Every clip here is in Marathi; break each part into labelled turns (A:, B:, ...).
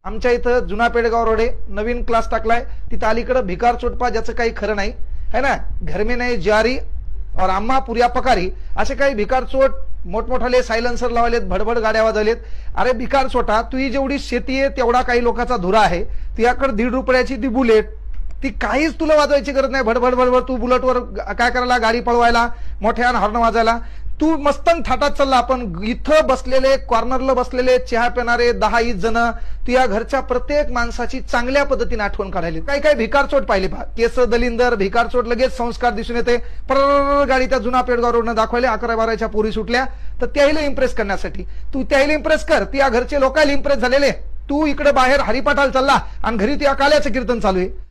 A: आमच्या इथं जुना पेडगाव रोड आहे, नवीन क्लास टाकलाय तिथं अलीकडे भिकार चोटपा ज्याचं काही खरं नाही है ना, घर में नाही जारी और आम्हा पुऱ्या पकारी असे काही भिकार चोट मोठमोठाले सायलेन्सर लावलेत, भडभड गाड्या वाजवलेत. अरे भिकार चोटा, तुझी जेवढी शेती आहे तेवढा काही लोकांचा धुरा आहे, तुझ्याकडे 1.5 रुपयाची ती बुलेट, ती काहीच तुला वाजवायची गरज नाही. भडभड भडभड तू बुलेटवर काय करायला, गाडी पळवायला, मोठ्या हॉर्न वाजायला, तू मस्तन थाटात चालला. आपण इथं बसलेले, कॉर्नरला बसलेले चहा पिणारे 10-20 जण तुझ्या घरच्या प्रत्येक माणसाची चांगल्या पद्धतीने आठवण काढायली. काही काही भिकारचोट पाहिले पहा, केस दलिंदर भिकारचोट, लगेच संस्कार दिसून येते. पर गाडी त्या जुना पेडगाव रोडनं दाखवले, 11-12च्या पोरी सुटल्या, तर त्याहीला इम्प्रेस करण्यासाठी तू त्याहीला इम्प्रेस कर. त्या घरचे लोकांना इम्प्रेस झालेले, तू इकडे बाहेर हरिपाठाला चालला आणि घरी त्या काल्याचं कीर्तन चालू आहे.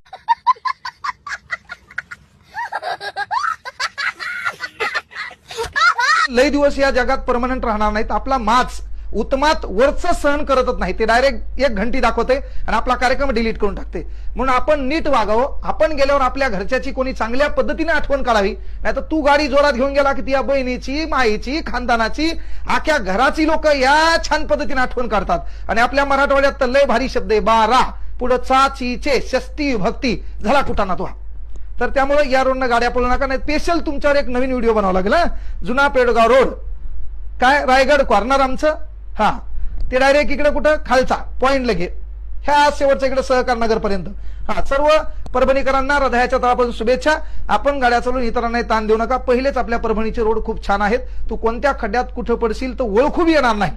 A: लय दिवस या जगात परमनंट राहणार नाहीत. आपला माच उत्तमात वरच सहन करतच नाही, ते डायरेक्ट 1 घंटी दाखवते आणि आपला कार्यक्रम डिलीट करून टाकते. म्हणून आपण नीट वागावं. आपण गेल्यावर आपल्या घरच्याची कोणी चांगल्या पद्धतीने आठवण काढावी. नाहीतर तू गाडी जोरात घेऊन गेला की त्या बहिणीची, माईची, खानदानाची, आख्या घराची लोक या छान पद्धतीने आठवण काढतात. आणि आपल्या मराठवाड्यात तर लय भारी शब्द आहे, 12 पुढं चाचीचे शस्ती भक्ती झाला कुठाना तो. तर त्यामुळे या रोडनं गाड्या पळू नका. नाही स्पेशल तुमच्यावर एक नवीन व्हिडिओ बनावा लागेल. जुना पेडगाव रोड काय रायगड कॉर्नर आमचं, हा ते डायरेक्ट इकडे कुठं खालचा पॉइंट लगे ह्या शेवटच्या इकडे सहकार नगर पर्यंत. हा सर्व परभणीकरांना हृदयाच्या तळापासून शुभेच्छा. आपण गाड्या चालवून इतरांना ताण देऊ नका. पहिलेच आपल्या परभणीचे रोड खूप छान आहेत. तू कोणत्या खड्ड्यात कुठं पडशील तर ओळखू बी येणार नाही.